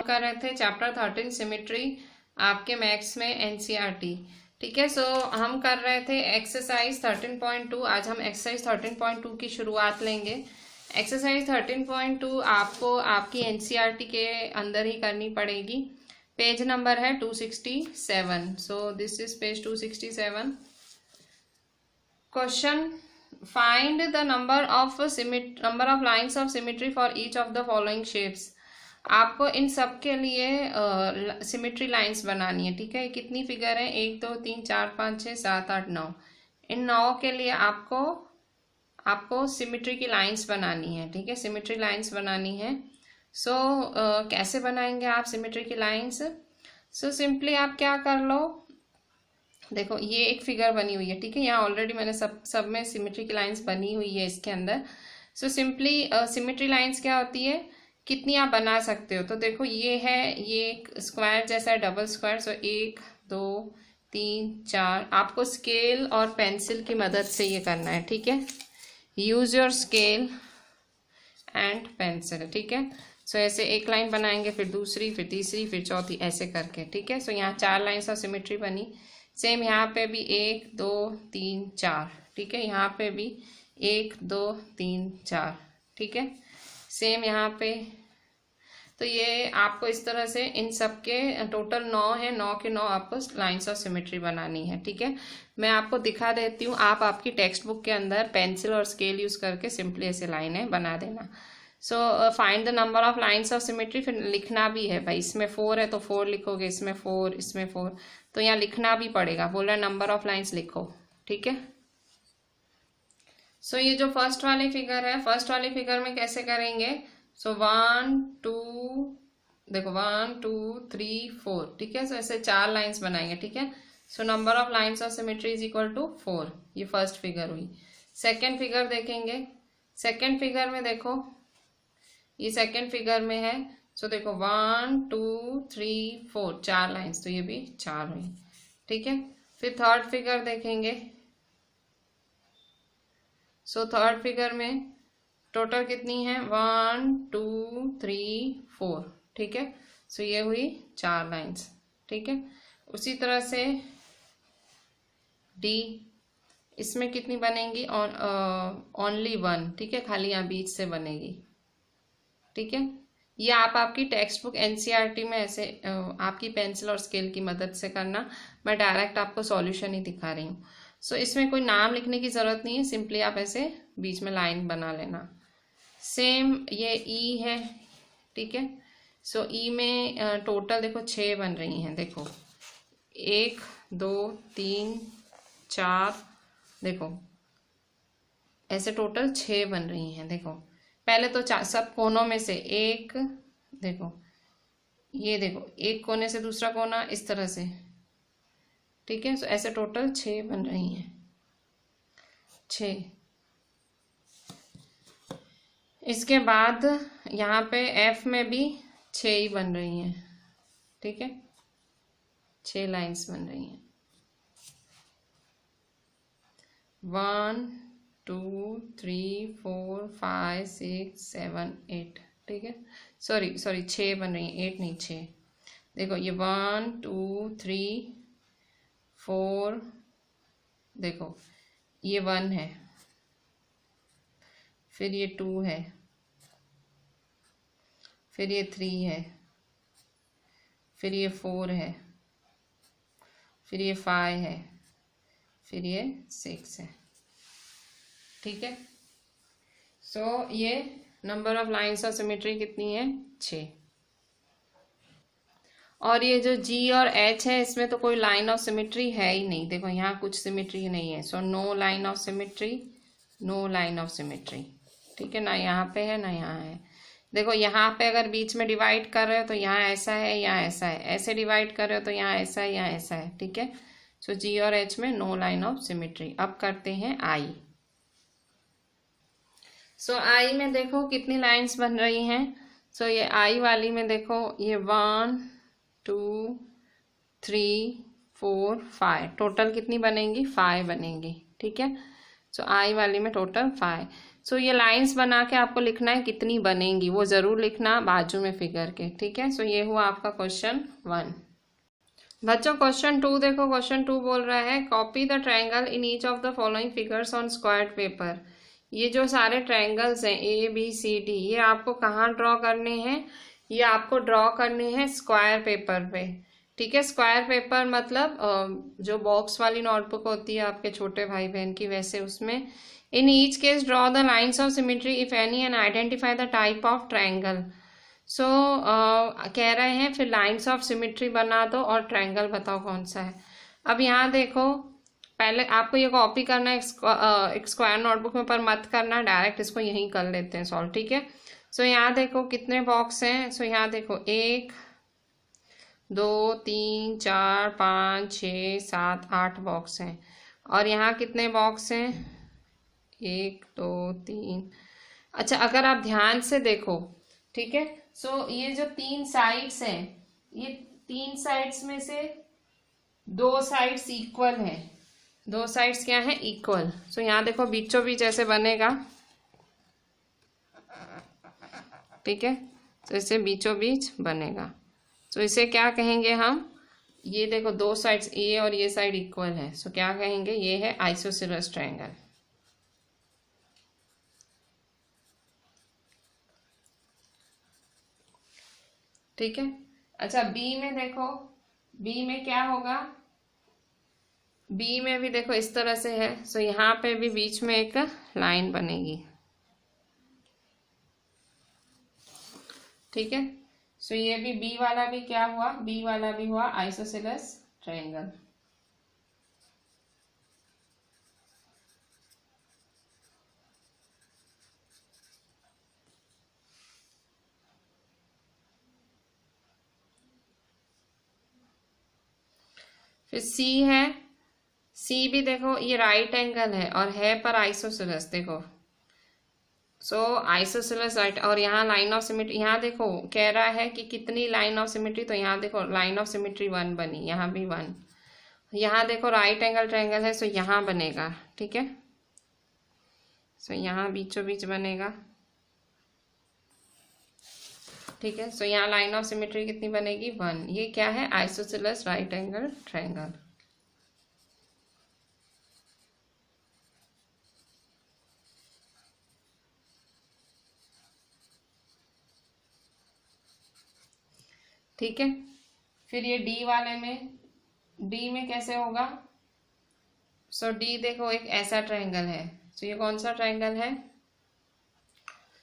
कर रहे थे चैप्टर 13 सिमेट्री, आपके मैथ्स में एनसीईआरटी। ठीक है, सो हम कर रहे थे एक्सरसाइज 13.2। आज हम एक्सरसाइज 13.2 की शुरुआत लेंगे। एक्सरसाइज 13.2 आपको आपकी एनसीईआरटी के अंदर ही करनी पड़ेगी। पेज नंबर है 267। So this is page 267। Question, find the number of lines of symmetry for each of the following shapes. आपको इन सब के लिए सिमेट्री लाइंस बनानी है। ठीक है, कितनी फिगर है, 1 2 3 4 5 6 7 8 9। इन 9 के लिए आपको सिमेट्री की लाइंस बनानी है। ठीक है, सिमेट्री लाइंस बनानी है। सो कैसे बनाएंगे आप सिमेट्री की लाइंस? सो सिंपली आप क्या कर लो, देखो ये एक फिगर बनी हुई है। ठीक है, यहाँ ऑलरेडी मैंने सब में सिमेट्री की लाइंस बनी हुई है इसके अंदर। सो सिंपली सिमेट्री लाइंस क्या होती है, कितनी आप बना सकते हो। तो देखो ये है, ये एक स्क्वायर जैसा है, डबल स्क्वायर। सो 1 2 3 4। आपको स्केल और पेंसिल की मदद से ये करना है। ठीक है, use your scale and pencil. ठीक है, सो ऐसे एक लाइन बनाएंगे, फिर दूसरी, फिर तीसरी, फिर चौथी, ऐसे करके। ठीक है, सो यहाँ 4 लाइन्स ऑफ सिमेट्री बनी। सेम यहाँ पे भी 1 2 3 4। ठीक है, यहाँ पे भी 1 2 3 4। ठीक है, सेम यहाँ पे। तो ये आपको इस तरह से इन सब के टोटल 9 है, 9 के 9 आपको लाइंस ऑफ सिमेट्री बनानी है। ठीक है, मैं आपको दिखा देती हूँ, आप आपकी टेक्स्ट बुक के अंदर पेंसिल और स्केल यूज करके सिंपली ऐसे लाइनें बना देना। So find the number of lines of symmetry. फिर लिखना भी है भाई, इसमें 4 है तो 4 लिखोगे, इसमें 4, इसमें 4, तो यहाँ लिखना भी पड़ेगा। बोल रहा नंबर ऑफ लाइंस लिखो। ठीक है, सो ये जो फर्स्ट वाली फिगर है, फर्स्ट वाली फिगर में कैसे करेंगे? सो 1 2, देखो 1 2 3 4। ठीक है, सो ऐसे 4 लाइंस बनाएंगे। ठीक है, so number of lines of symmetry is equal to 4। ये फर्स्ट फिगर हुई। सेकेंड फिगर देखेंगे। सेकेंड फिगर में देखो, ये सेकेंड फिगर में है। सो देखो 1 2 3 4, 4 लाइंस, तो ये भी 4 हुई। ठीक है, फिर थर्ड फिगर देखेंगे। सो थर्ड फिगर में टोटल कितनी है, 1 2 3 4। ठीक है, सो ये हुई 4 लाइंस। ठीक है, उसी तरह से डी, इसमें कितनी बनेंगी, ओनली 1। ठीक है, खाली यहाँ बीच से बनेगी। ठीक है, ये आप आपकी टेक्स्ट बुक एनसीईआरटी में ऐसे आपकी पेंसिल और स्केल की मदद से करना। मैं डायरेक्ट आपको सॉल्यूशन ही दिखा रही हूँ। सो इसमें कोई नाम लिखने की ज़रूरत नहीं है, सिंपली आप ऐसे बीच में लाइन बना लेना। सेम ये ई है। ठीक है, सो ई में टोटल देखो 6 बन रही हैं। देखो 1 2 3 4, देखो ऐसे टोटल 6 बन रही हैं। देखो पहले तो सब कोनों में से एक, देखो ये देखो एक कोने से दूसरा कोना, इस तरह से। ठीक है, सो ऐसे टोटल 6 बन रही हैं, 6। इसके बाद यहाँ पे एफ में भी 6 ही बन रही हैं। ठीक है, 6 लाइंस बन रही हैं। 1 2 3 4 5 6 7 8। ठीक है, सॉरी 6 बन रही हैं, 8 नहीं 6। देखो ये 1 2 3 4, देखो ये 1 है, फिर ये 2 है, फिर ये 3 है, फिर ये 4 है, फिर ये 5 है, फिर ये 6 है। ठीक है, सो ये number of lines of symmetry कितनी है, 6। और ये जो जी और एच है, इसमें तो कोई लाइन ऑफ सिमेट्री है ही नहीं। देखो यहाँ कुछ सिमेट्री नहीं है। So no line of symmetry, no line of symmetry. ठीक है, ना यहाँ पे है ना यहाँ है। देखो यहाँ पे अगर बीच में डिवाइड कर रहे हो तो यहाँ ऐसा है, यहाँ ऐसा है। ऐसे डिवाइड कर रहे हो तो यहाँ ऐसा है, यहाँ ऐसा है। ठीक है, सो जी और एच में नो लाइन ऑफ सिमेट्री। अब करते हैं आई। सो आई में देखो कितनी लाइंस बन रही हैं। सो ये आई वाली में देखो ये 1 2 3 4 5, टोटल कितनी बनेंगी, 5 बनेंगी। ठीक है, सो आई वाली में टोटल 5। सो ये लाइंस बना के आपको लिखना है कितनी बनेंगी, वो ज़रूर लिखना बाजू में फिगर के, ठीक है। सो ये हुआ आपका क्वेश्चन 1। बच्चों क्वेश्चन 2 देखो, क्वेश्चन 2 बोल रहा है copy the triangle in each of the following figures on squared paper. ये जो सारे ट्रायंगल्स हैं ABCD, ये आपको कहाँ ड्रॉ करने हैं, ये आपको ड्रॉ करने हैं स्क्वायर पेपर पे, ठीक है। स्क्वायर पेपर मतलब जो बॉक्स वाली नोटबुक होती है आपके छोटे भाई बहन की, वैसे उसमें। In each case draw the lines of symmetry if any and identify the type of triangle. So कह रहे हैं फिर लाइन्स ऑफ सिमेट्री बना दो और ट्रायंगल बताओ कौन सा है। अब यहाँ देखो, पहले आपको ये कॉपी करना है एक स्क्वायर नोटबुक में, पर मत करना, डायरेक्ट इसको यहीं कर लेते हैं सॉल्व, ठीक है। सो यहाँ देखो कितने बॉक्स हैं। सो यहाँ देखो 1 2 3 4 5 6 7 8 बॉक्स हैं। और यहाँ कितने बॉक्स हैं, 1 2 3। अच्छा अगर आप ध्यान से देखो, ठीक है। सो ये जो 3 साइड्स हैं, ये 3 साइड्स में से 2 साइड्स इक्वल हैं। 2 साइड्स क्या है, इक्वल। सो यहाँ देखो बीचों बीच ऐसे बनेगा, ठीक है। तो इसे बीचों बीच बनेगा। तो इसे क्या कहेंगे हम, ये देखो 2 साइड्स, ये और ये साइड इक्वल है। सो क्या कहेंगे, ये है आइसोसेलेस ट्रायंगल। ठीक है। अच्छा बी में देखो, बी में क्या होगा, बी में भी देखो इस तरह से है। सो यहाँ पे भी बीच में एक लाइन बनेगी, ठीक है। सो ये भी बी वाला भी क्या हुआ, बी वाला भी हुआ आइसोसेलेस ट्रायंगल। फिर सी है, सी भी देखो ये राइट एंगल है और है पर आइसोसेलेस, देखो। सो आइसोसेलेस राइट, और यहाँ लाइन ऑफ सिमेट्री, यहाँ देखो कह रहा है कि कितनी लाइन ऑफ सिमेट्री, तो यहाँ देखो लाइन ऑफ सिमेट्री 1 बनी, यहाँ भी 1। यहाँ देखो राइट एंगल ट्रायंगल है, सो यहाँ बनेगा, ठीक है। सो यहाँ बीचों बीच बनेगा, ठीक है। सो यहाँ लाइन ऑफ सिमेट्री कितनी बनेगी, 1। ये क्या है, आइसोसेलेस राइट एंगल ट्रायंगल। ठीक है। फिर ये डी वाले में, डी में कैसे होगा, सो डी देखो एक ऐसा ट्रायंगल है। सो ये कौन सा ट्रायंगल है,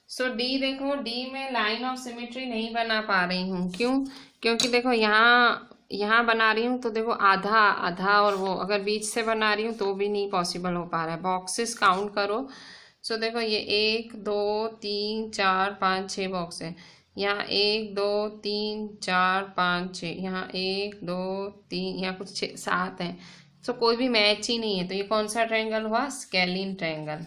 सो डी देखो, डी में लाइन ऑफ सिमेट्री नहीं बना पा रही हूँ, क्यों, क्योंकि देखो यहाँ बना रही हूँ तो देखो आधा आधा, और वो अगर बीच से बना रही हूँ तो भी नहीं पॉसिबल हो पा रहा है। बॉक्सेस काउंट करो। सो देखो ये 1 2 3 4 5 6 बॉक्स है। यहाँ 1 2 3 4 5 6, यहाँ 1 2 3, यहाँ कुछ 6 7 है। सो कोई भी मैच ही नहीं है, तो ये कौन सा ट्रायंगल हुआ, स्केलिन ट्रायंगल।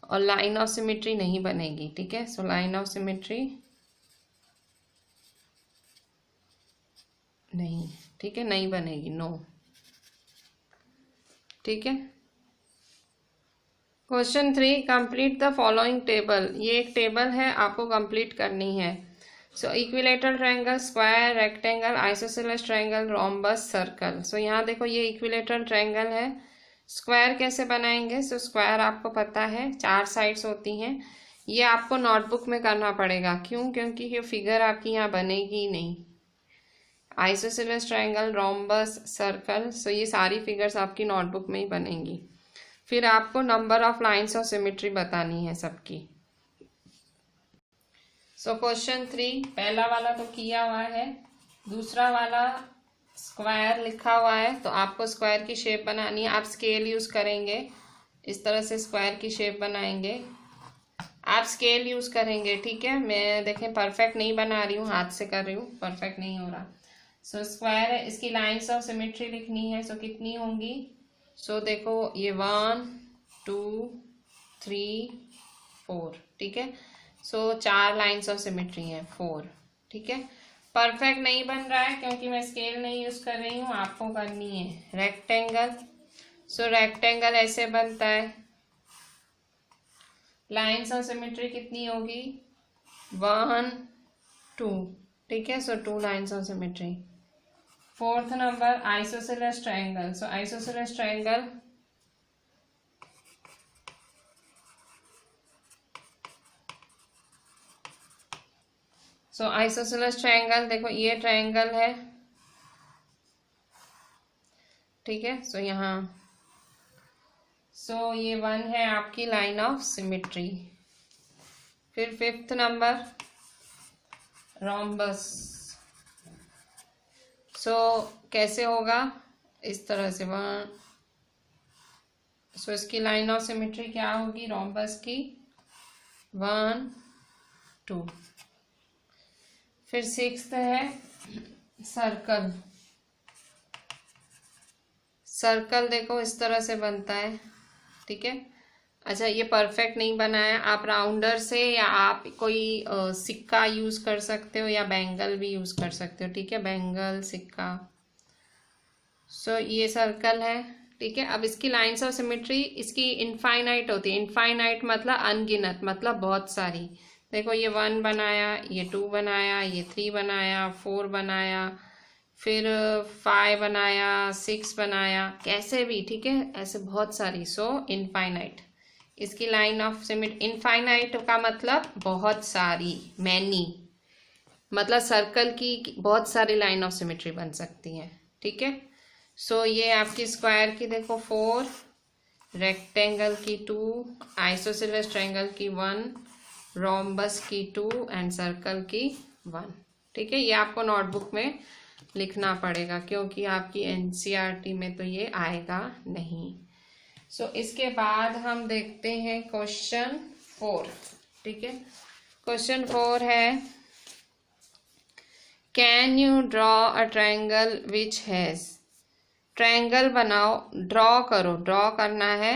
और लाइन ऑफ सिमेट्री नहीं बनेगी, ठीक है। सो लाइन ऑफ सिमेट्री नहीं, ठीक है, नहीं बनेगी, नो, ठीक है। Question 3, complete the following table. ये एक टेबल है, आपको कंप्लीट करनी है। So equilateral triangle, square, rectangle, isosceles triangle, rhombus, circle. So यहाँ देखो ये इक्विलेटरल ट्रायंगल है। स्क्वायर कैसे बनाएंगे, सो स्क्वायर आपको पता है 4 साइड्स होती हैं। ये आपको नोटबुक में करना पड़ेगा, क्यों, क्योंकि ये फिगर आपकी यहाँ बनेगी नहीं। आइसोसेलेस ट्रायंगल, रोम्बस, सर्कल, सो ये सारी फिगर्स आपकी नोटबुक में ही बनेंगी। फिर आपको number of lines of symmetry बतानी है सबकी। सो क्वेश्चन 3, पहला वाला तो किया हुआ है, दूसरा वाला स्क्वायर लिखा हुआ है, तो आपको स्क्वायर की शेप बनानी है। आप स्केल यूज करेंगे, इस तरह से स्क्वायर की शेप बनाएंगे, आप स्केल यूज करेंगे, ठीक है। मैं देखें परफेक्ट नहीं बना रही हूँ, हाथ से कर रही हूँ, परफेक्ट नहीं हो रहा। सो स्क्वायर है, इसकी लाइन्स ऑफ सिमेट्री लिखनी है। सो कितनी होंगी, सो देखो ये 1 2 3 4, ठीक है। सो 4 लाइन्स ऑफ सिमेट्री हैं, 4, ठीक है। परफेक्ट नहीं बन रहा है क्योंकि मैं स्केल नहीं यूज कर रही हूँ, आपको करनी है। रेक्टेंगल, सो रेक्टेंगल ऐसे बनता है, लाइन्स ऑफ सिमेट्री कितनी होगी, 1 2, ठीक है। सो 2 lines of symmetry. Fourth number isosceles triangle. So isosceles triangle isosceles triangle देखो ये ट्रायंगल है, ठीक है। सो यहाँ ये 1 है आपकी लाइन ऑफ सिमेट्री। फिर फिफ्थ नंबर रोम्बस। कैसे होगा, इस तरह से 1। इसकी लाइन ऑफ सिमेट्री क्या होगी रोम्बस की, 1 2। फिर सिक्स्थ है सर्कल। सर्कल देखो इस तरह से बनता है, ठीक है। अच्छा ये परफेक्ट नहीं बनाया, आप राउंडर से या आप कोई सिक्का यूज कर सकते हो या बैंगल भी यूज कर सकते हो, ठीक है, बैंगल सिक्का। ये सर्कल है, ठीक है। अब इसकी लाइंस ऑफ सिमेट्री इसकी इनफाइनाइट होती है। इनफाइनाइट मतलब अनगिनत, मतलब बहुत सारी। देखो ये 1 बनाया, ये 2 बनाया, ये 3 बनाया, 4 बनाया, फिर 5 बनाया, 6 बनाया, कैसे भी, ठीक है, ऐसे बहुत सारी। इनफाइनाइट इसकी लाइन ऑफ सिमेट्री। इनफाइनाइट का मतलब बहुत सारी, मैनी, मतलब सर्कल की बहुत सारी लाइन ऑफ सिमेट्री बन सकती है, ठीक है। ये आपकी स्क्वायर की देखो 4, रेक्टेंगल की 2, आइसोसेलेस ट्रायंगल की 1, रोम्बस की 2 एंड सर्कल की 1, ठीक है। ये आपको नोटबुक में लिखना पड़ेगा क्योंकि आपकी एनसीईआरटी में तो ये आएगा नहीं। इसके बाद हम देखते हैं क्वेश्चन 4, ठीक है। क्वेश्चन 4 है can you draw a triangle which has. Triangle बनाओ, ड्रॉ करो, ड्रॉ करना है,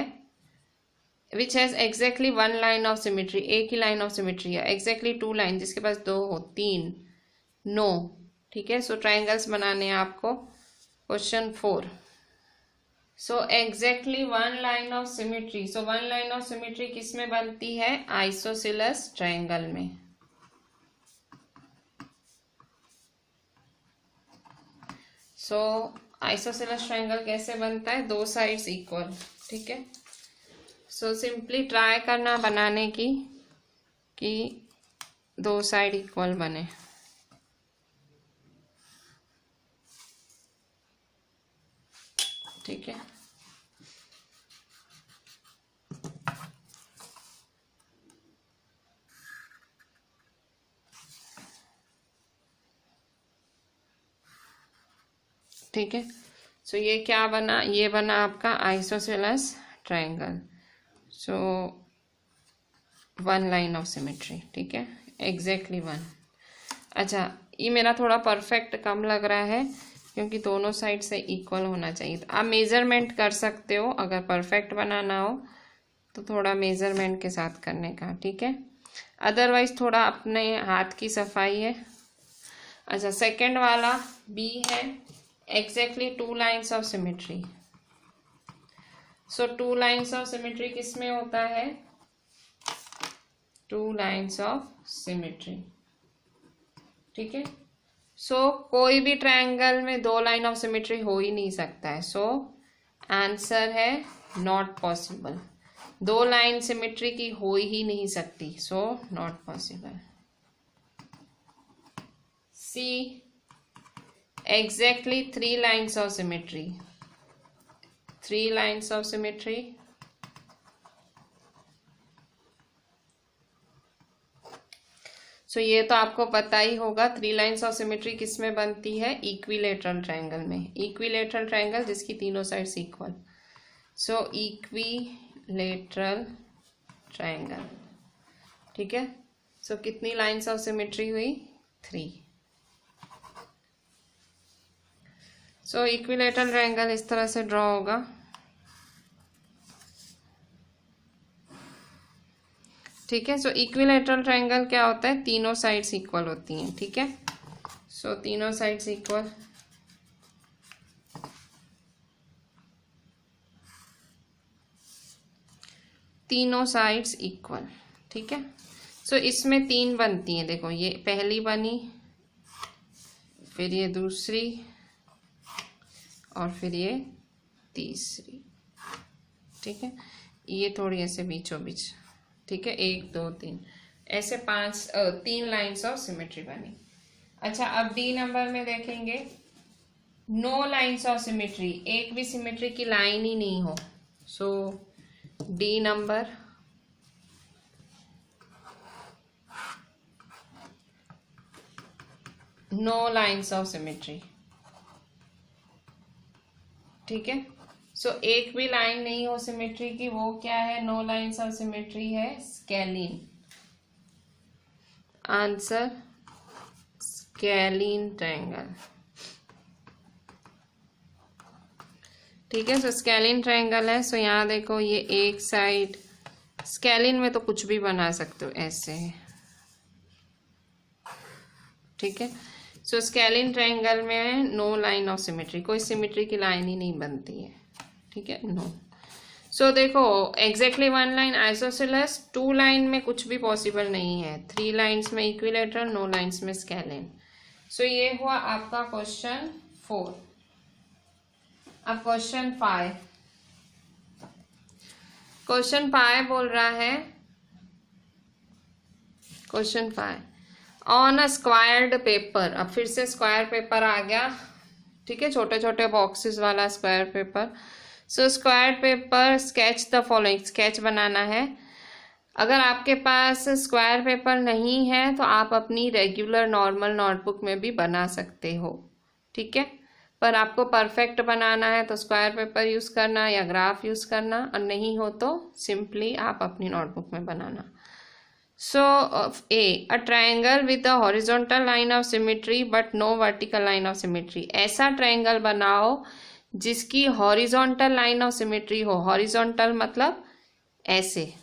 which has exactly 1 line of symmetry, एक ही लाइन ऑफ सिमेट्री है, एग्जैक्टली 2 लाइन, जिसके पास 2 हो, 3 नो, ठीक है। ट्रायंगल्स बनाने हैं आपको। Question 4 exactly 1 line of symmetry. 1 line of symmetry किस में बनती है, आइसोसेलेस ट्रायंगल में। आइसोसेलेस ट्रायंगल कैसे बनता है, 2 साइड्स इक्वल, ठीक है। सिंपली ट्राई करना बनाने की कि 2 साइड इक्वल बने, ठीक है। ठीक है। ये क्या बना, ये बना आपका isosceles triangle. 1 line of symmetry, ठीक है, एग्जैक्टली 1। अच्छा ये मेरा थोड़ा परफेक्ट कम लग रहा है क्योंकि दोनों साइड से इक्वल होना चाहिए। तो आप मेजरमेंट कर सकते हो, अगर परफेक्ट बनाना हो तो थोड़ा मेजरमेंट के साथ करने का, ठीक है। अदरवाइज थोड़ा अपने हाथ की सफाई है। अच्छा सेकंड वाला बी है exactly 2 lines of symmetry. 2 lines of symmetry किस में होता है, 2 लाइन्स ऑफ सिमेट्री, ठीक है। कोई भी ट्रायंगल में 2 लाइन ऑफ सिमेट्री हो ही नहीं सकता है। आंसर है नॉट पॉसिबल, 2 लाइन सिमेट्री की हो ही नहीं सकती, not possible. See exactly 3 lines of symmetry. 3 lines of symmetry, ये तो आपको पता ही होगा। 3 लाइन्स ऑफ सिमेट्री किस में बनती है, इक्विलेटरल ट्रायंगल में। इक्विलेटरल ट्रायंगल जिसकी तीनों साइड्स इक्वल। इक्विलेटरल ट्रायंगल, ठीक है। कितनी लाइन्स ऑफ सिमेट्री हुई, 3। इक्विलेटरल ट्रायंगल इस तरह से ड्रॉ होगा, ठीक है। इक्विलेटरल ट्रायंगल क्या होता है, तीनों साइड्स इक्वल होती हैं, ठीक है। तीनों साइड्स इक्वल, तीनों साइड्स इक्वल, ठीक है। सो इसमें 3 बनती हैं, देखो ये पहली बनी, फिर ये दूसरी, और फिर ये तीसरी। ठीक है, ये थोड़ी ऐसे बीचों बीच। ठीक है, 1 2 3 ऐसे 3 लाइन्स ऑफ सिमेट्री बनी। अच्छा, अब डी नंबर में देखेंगे, नो लाइन्स ऑफ सिमेट्री, एक भी सिमेट्री की लाइन ही नहीं हो। So D number, no lines of symmetry. ठीक है, सो एक भी लाइन नहीं हो सिमेट्री की, वो क्या है? नो लाइन्स ऑफ सिमेट्री है स्केलिन। Answer scalene triangle. ठीक है, सो स्केलिन ट्रायंगल है। सो यहाँ देखो, ये एक साइड, स्केलिन में तो कुछ भी बना सकते हो ऐसे। ठीक है, सो स्केलिन ट्रायंगल में नो लाइन ऑफ सिमेट्री, कोई सिमेट्री की लाइन ही नहीं बनती है। ठीक है, नो। सो देखो, एग्जैक्टली 1 लाइन आइसोसेलेस, 2 लाइन में कुछ भी पॉसिबल नहीं है, 3 लाइन्स में इक्विलेटरल, नो लाइन्स में स्केलिन। सो ये हुआ आपका क्वेश्चन 4। अब क्वेश्चन 5, क्वेश्चन 5 बोल रहा है, question 5 on a squared paper. अब फिर से स्क्वायर पेपर आ गया। ठीक है, छोटे छोटे बॉक्सेस वाला square paper. So square paper, sketch the following, sketch बनाना है। अगर आपके पास स्क्वायर पेपर नहीं है तो आप अपनी रेगुलर नॉर्मल नोटबुक में भी बना सकते हो। ठीक है, पर आपको परफेक्ट बनाना है तो स्क्वायर पेपर यूज़ करना या ग्राफ यूज़ करना, और नहीं हो तो सिंपली आप अपनी नोटबुक में बनाना। So a triangle with a horizontal line of symmetry but no vertical line of symmetry. ऐसा ट्रायंगल बनाओ जिसकी हॉरिजॉन्टल लाइन ऑफ सिमेट्री हो। हॉरिजॉन्टल मतलब ऐसे,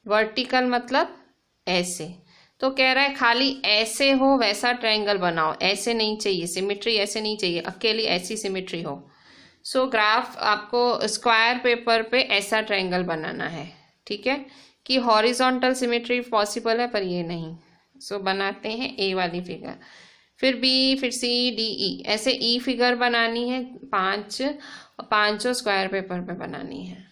वर्टिकल मतलब ऐसे। तो कह रहा है खाली ऐसे हो वैसा ट्रायंगल बनाओ, ऐसे नहीं चाहिए, सिमेट्री ऐसे नहीं चाहिए, अकेली ऐसी सिमेट्री हो। सो ग्राफ आपको स्क्वायर पेपर पे ऐसा ट्रायंगल बनाना है। ठीक है, कि हॉरिजॉन्टल सिमेट्री पॉसिबल है पर ये नहीं। सो बनाते हैं ए वाली फिगर, फिर बी, फिर सी, डी, ई, ऐसे ई फिगर बनानी है 5, पांचों स्क्वायर पेपर पे बनानी है।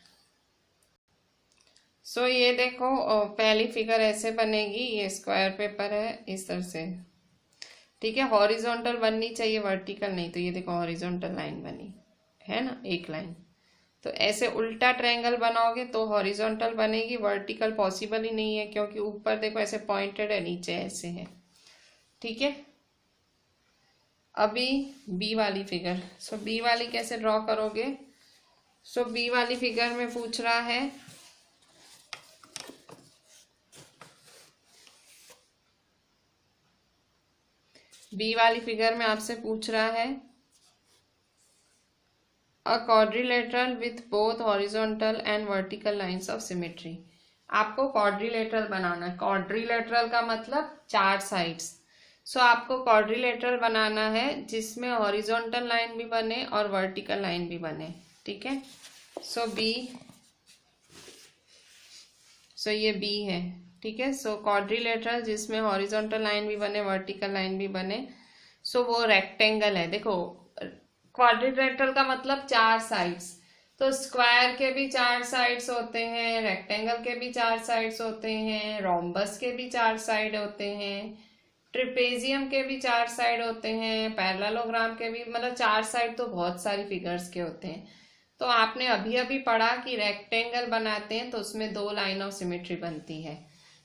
सो ये देखो, पहली फिगर ऐसे बनेगी, ये स्क्वायर पेपर है इस तरह से। ठीक है, हॉरिजॉन्टल बननी चाहिए, वर्टिकल नहीं। तो ये देखो हॉरिजॉन्टल लाइन बनी है ना, एक लाइन। तो ऐसे उल्टा ट्रायंगल बनाओगे तो हॉरिजॉन्टल बनेगी, वर्टिकल पॉसिबल ही नहीं है क्योंकि ऊपर देखो ऐसे पॉइंटेड है, नीचे ऐसे है। ठीक है, अभी बी वाली फिगर। सो बी वाली कैसे ड्रॉ करोगे? सो बी वाली फिगर में पूछ रहा है, बी वाली फिगर में आपसे पूछ रहा है अ quadrilateral with both horizontal and vertical lines of symmetry. आपको क्वाड्रिलेटरल बनाना है। क्वाड्रिलेटरल का मतलब 4 साइड्स। सो आपको क्वाड्रिलेटरल बनाना है जिसमें हॉरिजॉन्टल लाइन भी बने और वर्टिकल लाइन भी बने। ठीक है, सो बी, सो ये बी है। ठीक है, सो क्वाड्रिलेटरल जिसमें हॉरिजॉन्टल लाइन भी बने, वर्टिकल लाइन भी बने, सो वो रेक्टेंगल है। देखो क्वाड्रिलेटरल का मतलब 4 साइड्स, तो स्क्वायर के भी 4 साइड्स होते हैं, रेक्टेंगल के भी 4 साइड्स होते हैं, रोम्बस के भी 4 साइड होते हैं, ट्रिपेजियम के भी 4 साइड होते हैं, पैरेललोग्राम के भी, मतलब 4 साइड तो बहुत सारी फिगर्स के होते हैं। तो आपने अभी अभी पढ़ा कि रेक्टेंगल बनाते हैं तो उसमें 2 लाइन ऑफ सिमेट्री बनती है।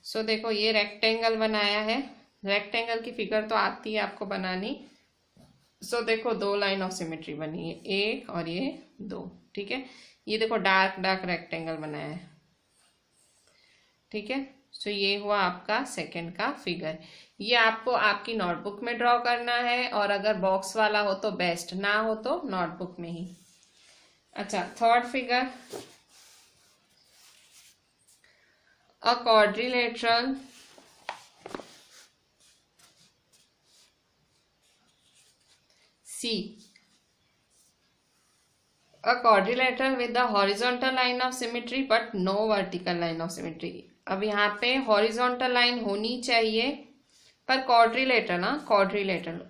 सो देखो ये रेक्टेंगल बनाया है, रेक्टेंगल की फिगर तो आती है आपको बनानी। सो देखो 2 लाइन ऑफ सिमेट्री बनी है, 1 और ये 2। ठीक है, ये देखो डार्क डार्क रेक्टेंगल बनाया है। ठीक है, सो ये हुआ आपका सेकंड का फिगर। ये आपको आपकी नोटबुक में ड्रॉ करना है, और अगर बॉक्स वाला हो तो बेस्ट, ना हो तो नोटबुक में ही। अच्छा, third figure, a quadrilateral C, a quadrilateral with the horizontal line of symmetry but no vertical line of symmetry। अब यहाँ पे horizontal line होनी चाहिए पर quadrilateral, ना quadrilateral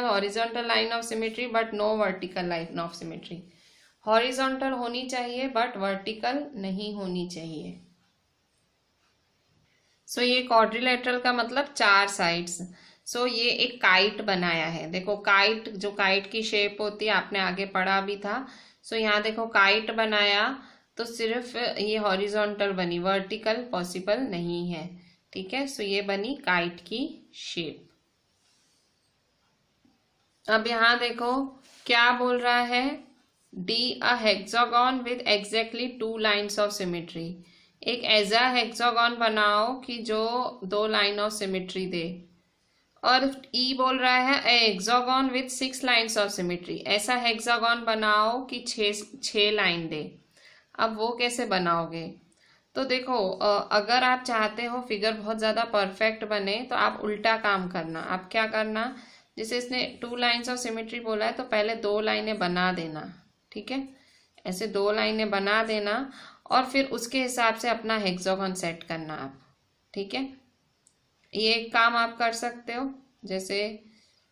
horizontal line of symmetry but no vertical line of symmetry। horizontal होनी चाहिए but vertical नहीं होनी चाहिए। सो ये क्वाड्रिलेटरल का मतलब 4 साइड्स। सो ये एक काइट बनाया है। देखो काइट, जो काइट की शेप होती है आपने आगे पढ़ा भी था। सो यहाँ देखो काइट बनाया तो सिर्फ ये हॉरिजॉन्टल बनी, वर्टिकल पॉसिबल नहीं है। ठीक है, सो ये बनी काइट की शेप। अब यहाँ देखो क्या बोल रहा है, D a hexagon with exactly 2 lines of symmetry. एक ऐसा हेक्सागोन बनाओ कि जो 2 लाइन ऑफ सिमेट्री दे। और ई बोल रहा है hexagon with 6 lines of symmetry. ऐसा हेक्सागोन बनाओ कि 6 लाइन दे। अब वो कैसे बनाओगे? तो देखो अगर आप चाहते हो फिगर बहुत ज़्यादा परफेक्ट बने तो आप उल्टा काम करना। आप क्या करना, जैसे इसने 2 लाइन्स ऑफ सिमेट्री बोला है तो पहले 2 लाइनें बना देना। ठीक है, ऐसे 2 लाइनें बना देना और फिर उसके हिसाब से अपना हेक्सागोन सेट करना आप। ठीक है, ये एक काम आप कर सकते हो। जैसे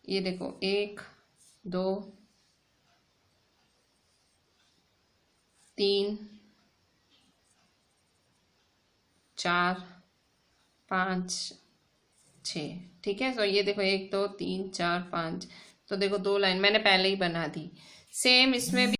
ये देखो 1 2 3 4 5 6। ठीक है, तो ये देखो 1 2 3 4 5, तो देखो 2 लाइन मैंने पहले ही बना दी। सेम इसमें भी